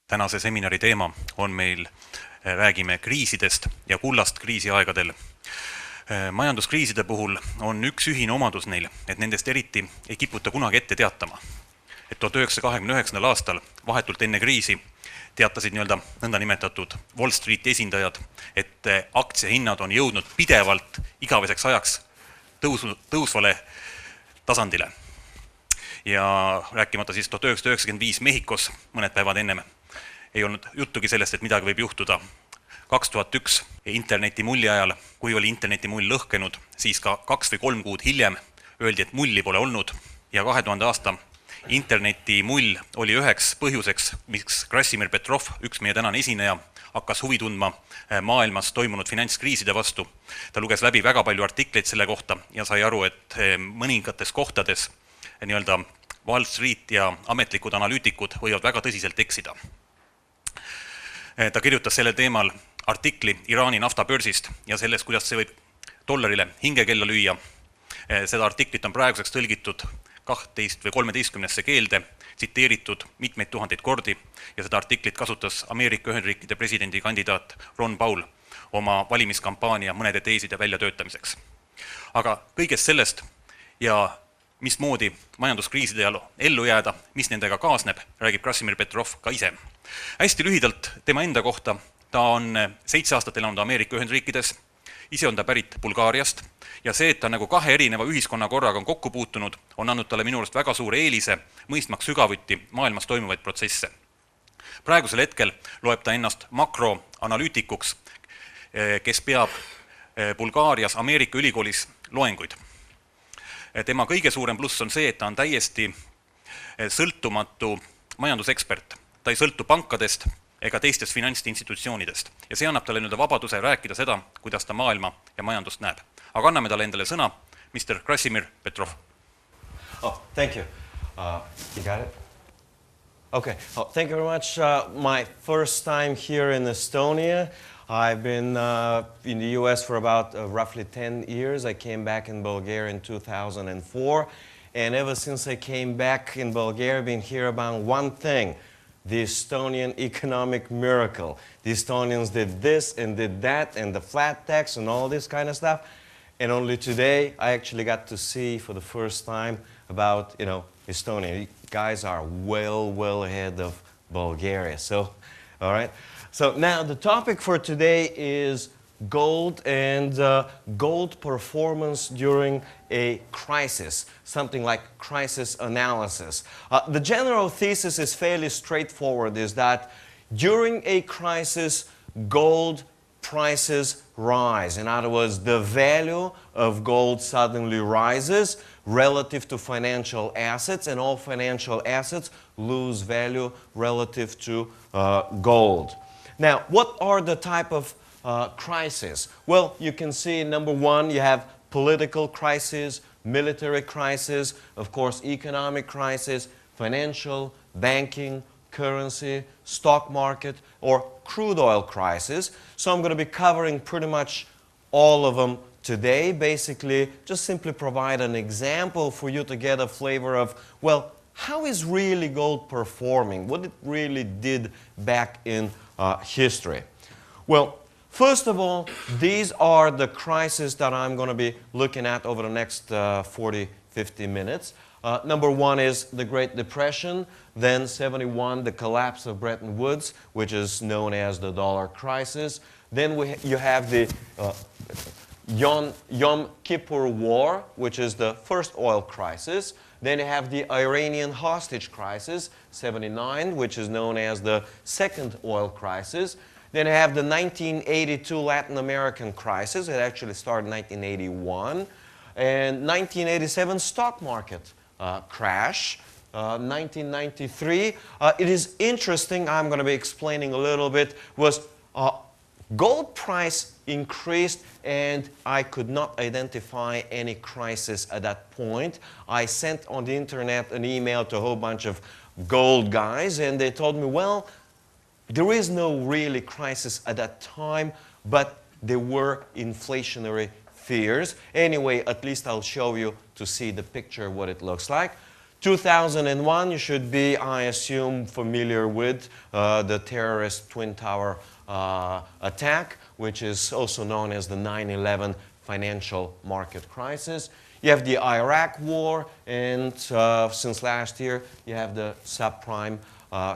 Tänase seminari teema on meil, räägime kriisidest ja kullast kriisiaegadel. Majanduskriiside puhul on üks ühine omadus neil, et nendest eriti ei kiputa kunagi ette teatama. Et 1929. aastal, vahetult enne kriisi, teatasid nõnda nimetatud Wall Streeti esindajad, et aktsiahinnad on jõudnud pidevalt igaveseks ajaks tõusvale tasandile. Ja rääkimata siis 1995 Mehhikos mõned päevad ennem ei olnud juttugi sellest, et midagi võib juhtuda. 2001 interneti mulli ajal, kui oli interneti mull lõhkenud, siis ka 2 või 3 kuud hiljem öeldi, et mulli pole olnud. Ja 2000 aasta interneti mull oli üheks põhjuseks, miks Krassimir Petrov, üks meie tänane esineja, hakkas huvi tundma maailmas toimunud finantskriiside vastu. Ta luges läbi väga palju artikleid selle kohta ja sai aru, et mõningates kohtades Wall Street ja ametlikud analüütikud võivad väga tõsiselt eksida. Ta kirjutas selle teemal artikli Iraani naftabörsist ja sellest, kuidas see võib dollarile hingekella lüüa. Seda artiklit on praeguseks tõlgitud 12 või 13 keelde, tsiteeritud mitmeid tuhandeid kordi ja seda artiklit kasutas Ameerika Ühendriikide presidendikandidaat Ron Paul oma valimiskampaania mõnede teiside väljatöötamiseks. Aga kõigest sellest ja mismoodi majanduskriiside ajal ellu jääda, mis nendega kaasneb, räägib Krassimir Petrov ka ise. Hästi lühidalt tema enda kohta, ta on 7 aastat elanud Ameerika Ühendriikides, ise on ta pärit Bulgaariast ja see, et ta nagu 2 erineva ühiskonnakorraga on kokku puutunud, on andnud talle minu arust väga suure eelise, mõistmaks sügavuti maailmas toimuvaid protsesse. Praegusel hetkel loeb ta ennast makroanalüütikuks, kes peab Bulgaarias Ameerika ülikoolis loenguid. Tema kõige suurem pluss on see, et ta on täiesti sõltumatu majandusekspert. Ta ei sõltu pankadest ega teistest finantsinstitutsioonidest. Ja see annab talle vabaduse rääkida seda, kuidas ta maailma ja majandust näeb. Aga anname talle endale sõna, Mr. Krassimir Petrov. Oh, thank you. You got it? Okay. Oh, thank you very much. My first time here in Estonia. I've been in the US for about roughly 10 years. I came back in Bulgaria in 2004. And ever since I came back in Bulgaria, I've been here about one thing, the Estonian economic miracle. The Estonians did this and did that and the flat tax and all this kind of stuff. And only today, I actually got to see for the first time about, Estonia. You guys are well ahead of Bulgaria. So, all right. So now the topic for today is gold and gold performance during a crisis, something like crisis analysis. The general thesis is fairly straightforward, is that during a crisis, gold prices rise. In other words, the value of gold suddenly rises relative to financial assets, and all financial assets lose value relative to gold. Now, what are the type of crises? Well, you can see, number one, you have political crisis, military crisis, of course, economic crisis, financial, banking, currency, stock market, or crude oil crisis. So I'm going to be covering pretty much all of them today. Basically, just simply provide an example for you to get a flavor of, well, how is really gold performing? What it really did back in history. Well, first of all, these are the crises that I'm going to be looking at over the next 40-50 minutes. Number one is the Great Depression, then 71, the collapse of Bretton Woods, which is known as the dollar crisis. Then you have the Yom Kippur War, which is the first oil crisis. Then you have the Iranian hostage crisis, 79, which is known as the second oil crisis. Then you have the 1982 Latin American crisis. It actually started in 1981. And 1987 stock market crash. 1993. It is interesting, I'm going to be explaining a little bit, was gold price increased and I could not identify any crisis at that point. I sent on the internet an email to a whole bunch of gold guys and they told me, well, there is no really crisis at that time, but there were inflationary fears. Anyway, at least I'll show you to see the picture what it looks like. 2001, you should be, I assume, familiar with the terrorist Twin Tower attack, which is also known as the 9/11 financial market crisis. You have the Iraq War, and since last year, you have the subprime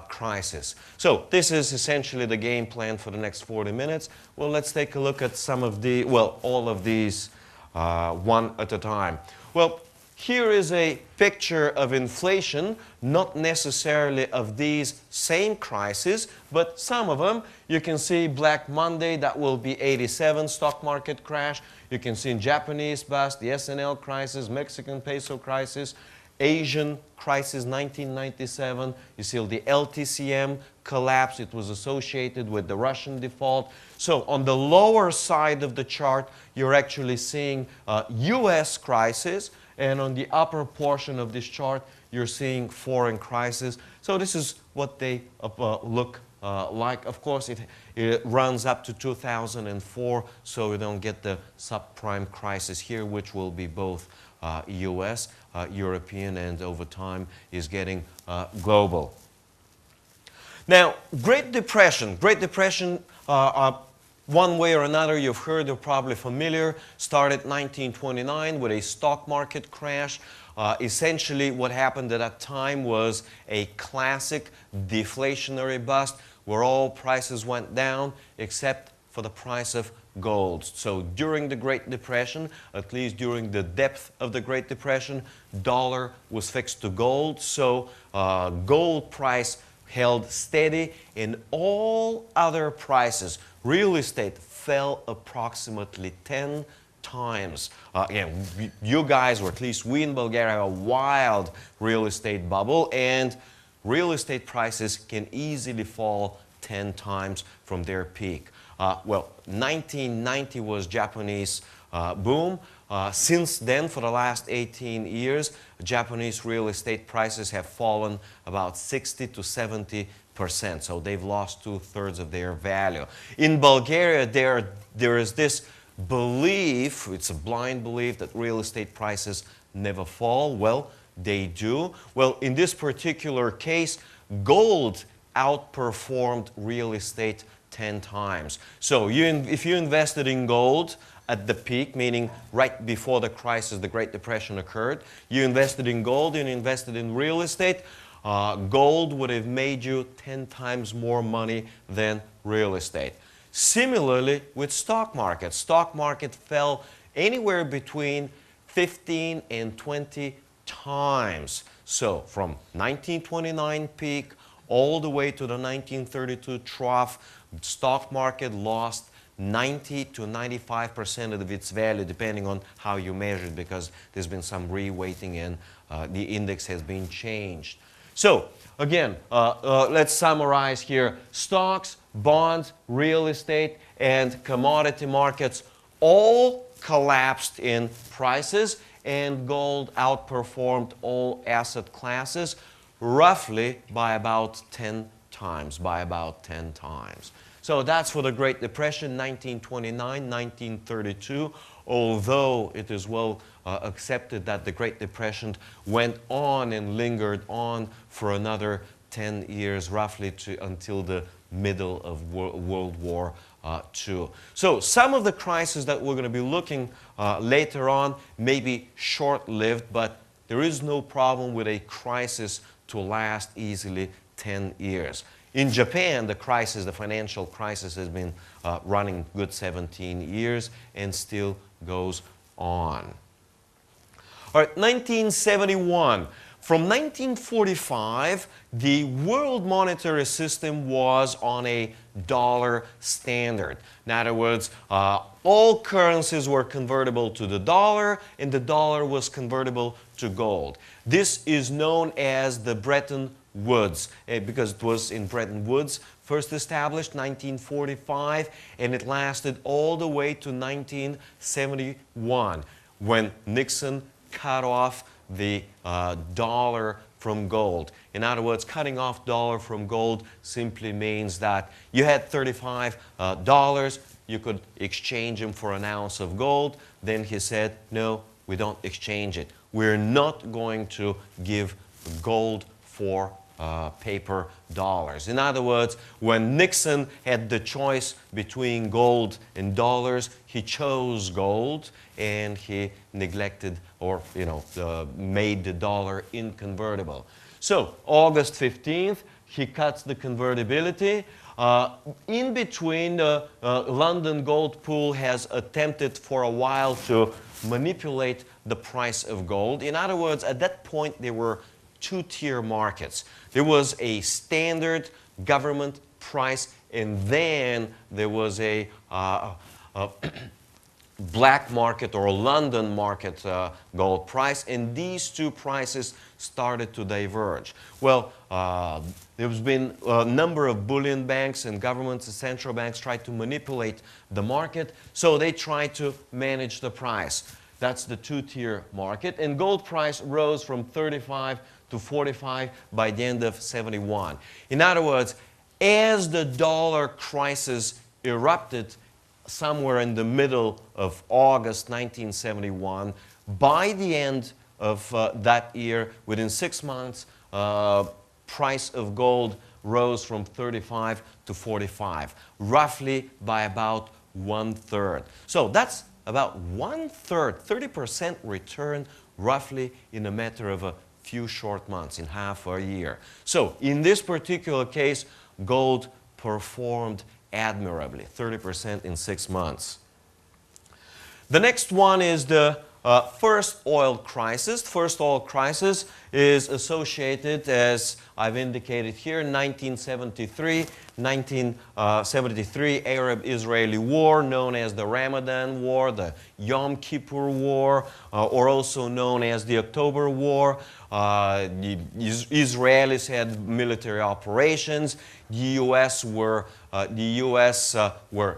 crisis. So this is essentially the game plan for the next 40 minutes. Well, let's take a look at some of the, well, all of these one at a time. Well, here is a picture of inflation, not necessarily of these same crises, but some of them. You can see Black Monday, that will be 87, stock market crash. You can see in Japanese bust, the SNL crisis, Mexican peso crisis, Asian crisis 1997. You see the LTCM collapse. It was associated with the Russian default. So on the lower side of the chart, you're actually seeing US crisis. And on the upper portion of this chart, you're seeing foreign crisis. So this is what they look like. Of course, it runs up to 2004, so we don't get the subprime crisis here, which will be both US, European, and over time is getting global. Now, Great Depression. One way or another, you've heard, you're probably familiar, started 1929 with a stock market crash. Essentially, what happened at that time was a classic deflationary bust where all prices went down except for the price of gold. So during the Great Depression, at least during the depth of the Great Depression, dollar was fixed to gold. So gold price held steady, and all other prices, real estate, fell approximately 10 times. You guys, or at least we in Bulgaria, have a wild real estate bubble, and real estate prices can easily fall 10 times from their peak. 1990 was Japanese boom. Since then, for the last 18 years, Japanese real estate prices have fallen about 60 to 70%. So they've lost 2/3 of their value. In Bulgaria, there is this belief, it's a blind belief, that real estate prices never fall. Well, they do. Well, in this particular case, gold outperformed real estate 10 times. So if you invested in gold at the peak, meaning right before the crisis, the Great Depression occurred, you invested in gold and invested in real estate, gold would have made you 10 times more money than real estate. Similarly with stock market. Stock market fell anywhere between 15 and 20 times. So from 1929 peak all the way to the 1932 trough, stock market lost 90 to 95% of its value, depending on how you measure it, because there's been some reweighting and the index has been changed. So again, let's summarize here. Stocks, bonds, real estate, and commodity markets all collapsed in prices, and gold outperformed all asset classes roughly by about 10 times, So that's for the Great Depression, 1929, 1932, although it is well accepted that the Great Depression went on and lingered on for another 10 years, roughly until the middle of World War II. So some of the crises that we're going to be looking later on may be short-lived, but there is no problem with a crisis to last easily 10 years. In Japan, the financial crisis, has been running good 17 years and still goes on. All right, 1971. From 1945, the world monetary system was on a dollar standard. In other words, all currencies were convertible to the dollar, and the dollar was convertible to gold. This is known as the Bretton Woods, because it was in Bretton Woods, first established 1945, and it lasted all the way to 1971, when Nixon cut off the dollar from gold. In other words, cutting off dollar from gold simply means that you had $35, you could exchange them for an ounce of gold. Then he said, no, we don't exchange it. We're not going to give gold for paper dollars. In other words, when Nixon had the choice between gold and dollars, he chose gold and he neglected or made the dollar inconvertible. So August 15th, he cuts the convertibility. In between, the London Gold Pool has attempted for a while to manipulate the price of gold. In other words, at that point, there were two-tier markets. There was a standard government price, and then there was a black market or London market gold price, and these two prices started to diverge. Well, there's been a number of bullion banks and governments and central banks tried to manipulate the market, so they tried to manage the price. That's the two-tier market, and gold price rose from 35 to 45 by the end of 71. In other words, as the dollar crisis erupted somewhere in the middle of August 1971, by the end of that year, within 6 months, price of gold rose from 35 to 45, roughly by about 1/3. So that's about 1/3, 30% return, roughly in a matter of a few short months, in half a year. So in this particular case, gold performed admirably, 30% in 6 months. The next one is the first oil crisis. First oil crisis is associated, as I've indicated here, 1973 Arab-Israeli War, known as the Ramadan War, the Yom Kippur War, or also known as the October War. The Israelis had military operations. The U.S. were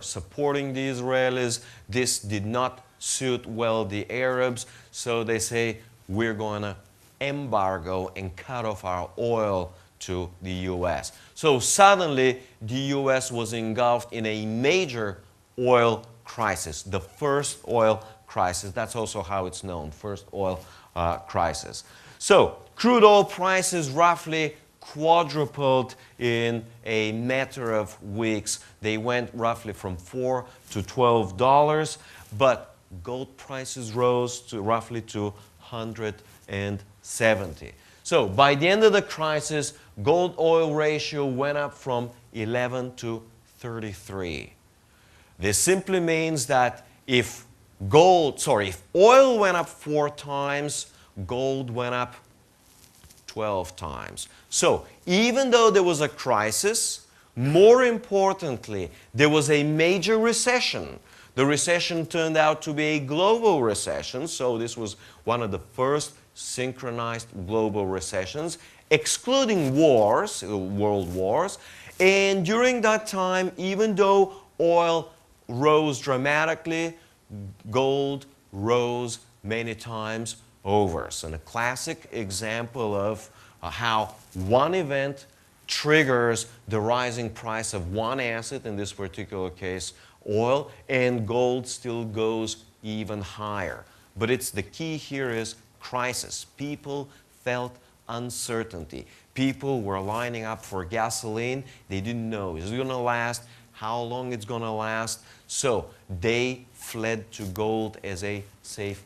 supporting the Israelis. This did not suit well the Arabs, so they say, we're going to embargo and cut off our oil to the U.S. So suddenly, the U.S. was engulfed in a major oil crisis, the first oil crisis. That's also how it's known, first oil crisis. So crude oil prices roughly quadrupled in a matter of weeks. They went roughly from $4 to $12, but gold prices rose to roughly to 170. So by the end of the crisis, gold-oil ratio went up from 11 to 33. This simply means that if oil went up 4 times, gold went up 12 times. So even though there was a crisis, more importantly, there was a major recession. The recession turned out to be a global recession, so this was one of the first synchronized global recessions, excluding wars, world wars. And during that time, even though oil rose dramatically, gold rose many times over. So a classic example of how one event triggers the rising price of one asset, in this particular case, oil, and gold still goes even higher. But the key here is crisis. People felt uncertainty. People were lining up for gasoline. They didn't know, is it going to last? How long it's going to last? So they fled to gold as a safe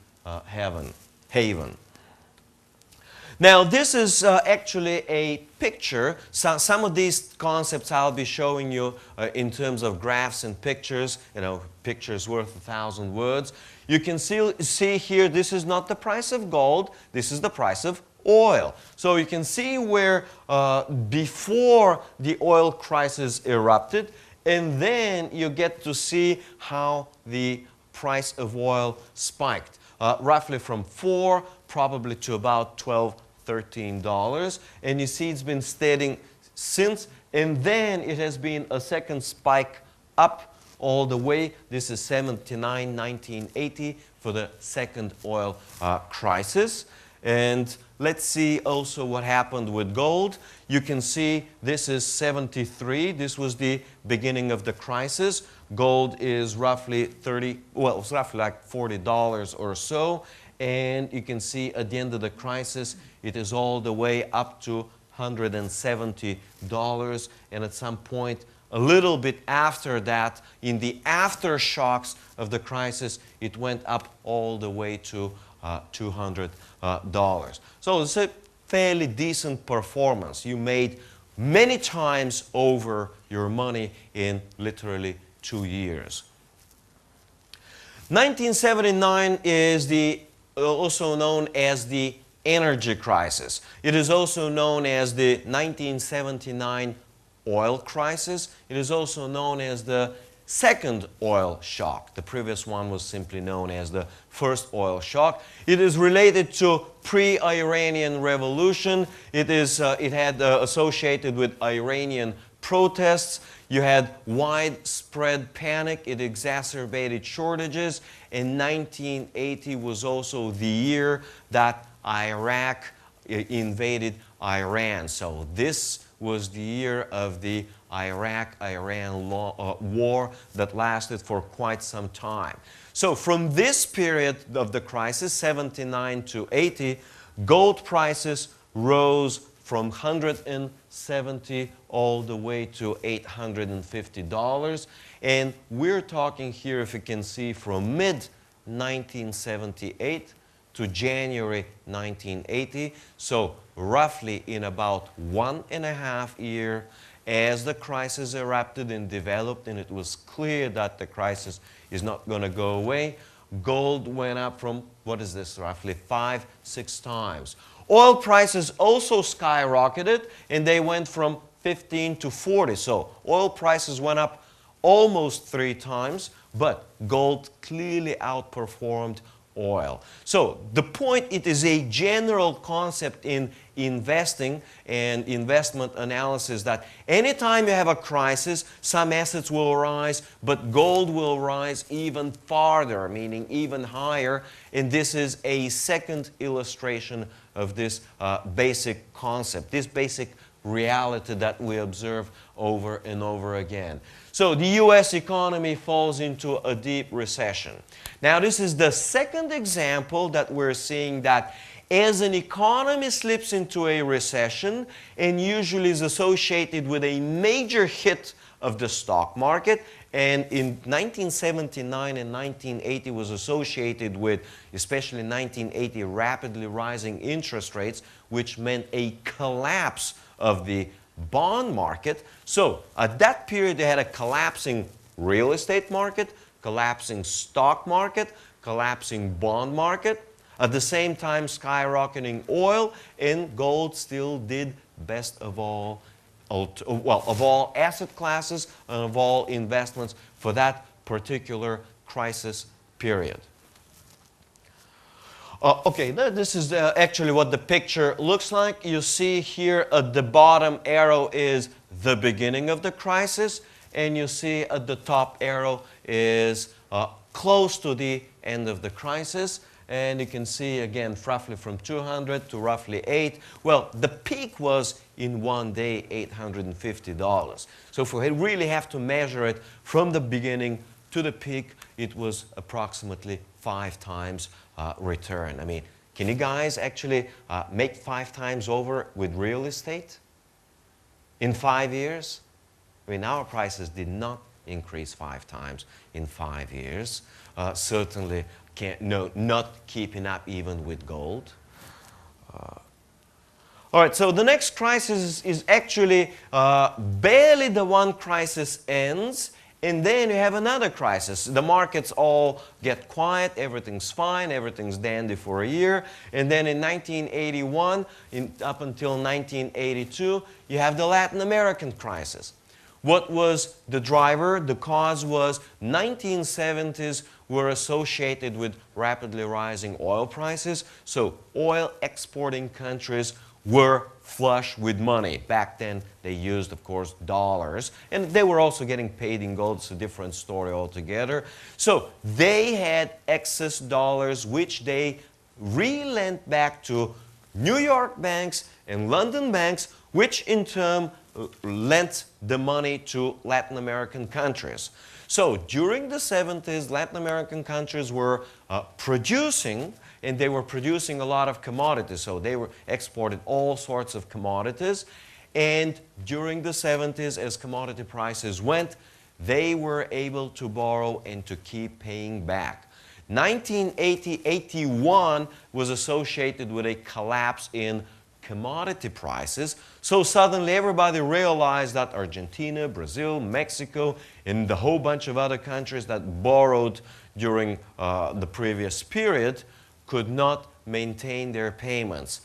haven. Now, this is actually a picture. Some of these concepts I'll be showing you in terms of graphs and pictures. Pictures worth 1,000 words. You can see here, this is not the price of gold. This is the price of oil. So you can see where before the oil crisis erupted, and then you get to see how the price of oil spiked. Roughly from 4 probably to about $12, $13. And you see it's been steady since, and then it has been a second spike up all the way. This is 79, 1980 for the second oil crisis. And let's see also what happened with gold. You can see this is 73. This was the beginning of the crisis. Gold is roughly it's roughly like $40 or so. And you can see at the end of the crisis, it is all the way up to $170. And at some point, a little bit after that, in the aftershocks of the crisis, it went up all the way to $200. So it's a fairly decent performance. You made many times over your money in literally 2 years. 1979 is also known as the energy crisis. It is also known as the 1979 oil crisis. It is also known as the second oil shock. The previous one was simply known as the first oil shock. It is related to pre-Iranian revolution. It had associated with Iranian protests. You had widespread panic. It exacerbated shortages. And 1980 was also the year that Iraq invaded Iran. So this was the year of the Iraq-Iran war that lasted for quite some time. So from this period of the crisis, 79 to 80, gold prices rose from $170 all the way to $850. And we're talking here, if you can see, from mid-1978 to January 1980. So roughly in about 1.5 years, as the crisis erupted and developed, and it was clear that the crisis is not going to go away, gold went up from, what is this, roughly 5-6 times. Oil prices also skyrocketed, and they went from 15 to 40. So oil prices went up almost 3 times, but gold clearly outperformed oil. So the point, it is a general concept in investing and investment analysis that anytime you have a crisis, some assets will rise, but gold will rise even farther, meaning even higher. And this is a second illustration of this basic concept, this basic reality that we observe over and over again. So the U.S. economy falls into a deep recession. Now this is the second example that we're seeing that as an economy slips into a recession and usually is associated with a major hit of the stock market, and in 1979 and 1980 was associated with, especially 1980, rapidly rising interest rates, which meant a collapse of the bond market. So at that period, they had a collapsing real estate market, collapsing stock market, collapsing bond market. At the same time, skyrocketing oil, and gold still did best of all, of all asset classes and of all investments for that particular crisis period. Okay, this is actually what the picture looks like. You see here at the bottom arrow is the beginning of the crisis, and you see at the top arrow is close to the end of the crisis. And you can see again roughly from 200 to roughly 8. Well, the peak was in one day $850. So if we really have to measure it from the beginning to the peak, it was approximately 5 times return. I mean, can you guys actually make 5 times over with real estate in 5 years? I mean, our prices did not increase 5 times in 5 years. Certainly not keeping up even with gold. All right, so the next crisis is actually barely the one crisis ends, and then you have another crisis. The markets all get quiet, everything's fine, everything's dandy for a year, and then in 1981, up until 1982, you have the Latin American crisis. What was the driver? The cause was 1970s were associated with rapidly rising oil prices. So oil exporting countries were flush with money. Back then they used, of course, dollars. And they were also getting paid in gold. It's a different story altogether. So they had excess dollars which they re-lent back to New York banks and London banks, which in turn lent the money to Latin American countries. So during the 70s, Latin American countries were producing, and they were producing a lot of commodities. So they were exported all sorts of commodities. And during the 70s, as commodity prices went, they were able to borrow and to keep paying back. 1980-81 was associated with a collapse in commodity prices. So suddenly everybody realized that Argentina, Brazil, Mexico, and the whole bunch of other countries that borrowed during the previous period could not maintain their payments.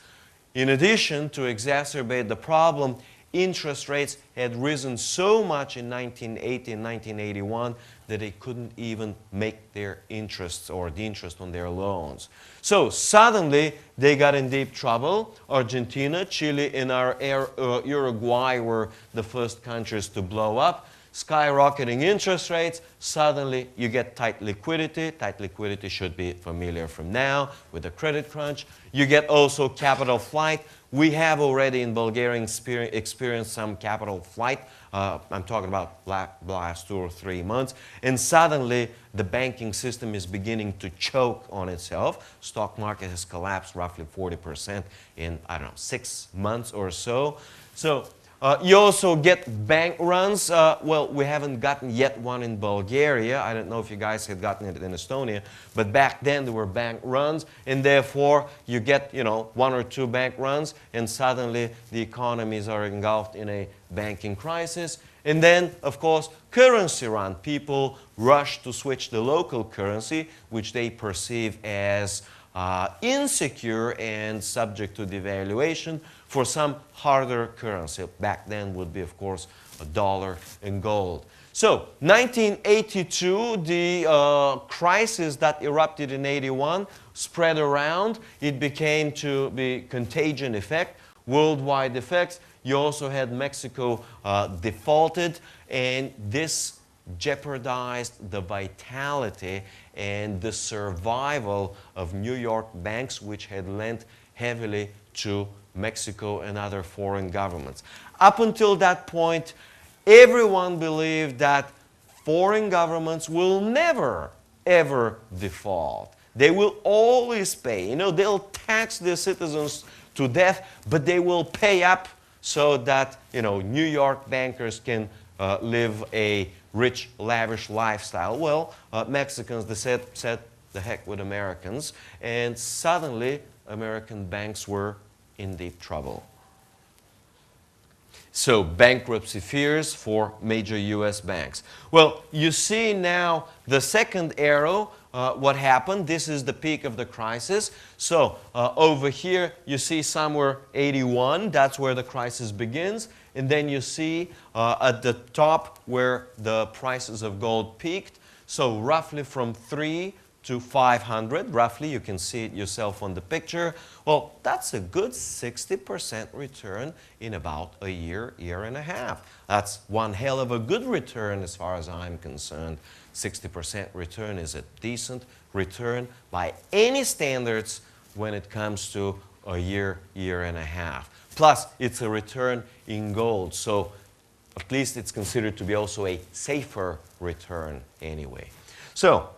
In addition, to exacerbate the problem, interest rates had risen so much in 1980 and 1981 that they couldn't even make their interests or the interest on their loans. So suddenly they got in deep trouble. Argentina, Chile, and Uruguay were the first countries to blow up. Skyrocketing interest rates, suddenly you get tight liquidity. Tight liquidity should be familiar from now with the credit crunch. You get also capital flight. We have already in Bulgaria experienced some capital flight. I'm talking about last 2 or 3 months. And suddenly the banking system is beginning to choke on itself. Stock market has collapsed roughly 40% in, I don't know, 6 months or so. So you also get bank runs. Well, we haven't gotten yet one in Bulgaria. I don't know if you guys had gotten it in Estonia, but back then there were bank runs, and therefore you get, 1 or 2 bank runs, and suddenly the economies are engulfed in a banking crisis. And then, of course, currency run. People rush to switch the local currency, which they perceive as insecure and subject to devaluation, for some harder currency. Back then would be, of course, a dollar and gold. So 1982, the crisis that erupted in 81 spread around. It became to be contagion effect, worldwide effects. You also had Mexico defaulted, and this jeopardized the vitality and the survival of New York banks, which had lent heavily to Mexico and other foreign governments. Up until that point, everyone believed that foreign governments will never, ever default. They will always pay. They'll tax their citizens to death, but they will pay up so that, New York bankers can live a rich, lavish lifestyle. Well, Mexicans, they said the heck with Americans, and suddenly American banks were in deep trouble. So bankruptcy fears for major US banks. Well, you see now the second arrow, what happened. This is the peak of the crisis. So over here you see somewhere 81, that's where the crisis begins. And then you see at the top where the prices of gold peaked. So roughly from 3 to 500, roughly, you can see it yourself on the picture. Well, that's a good 60% return in about a year, year and a half. That's one hell of a good return as far as I'm concerned. 60% return is a decent return by any standards when it comes to a year, year and a half. Plus, it's a return in gold, so at least it's considered to be also a safer return anyway. So,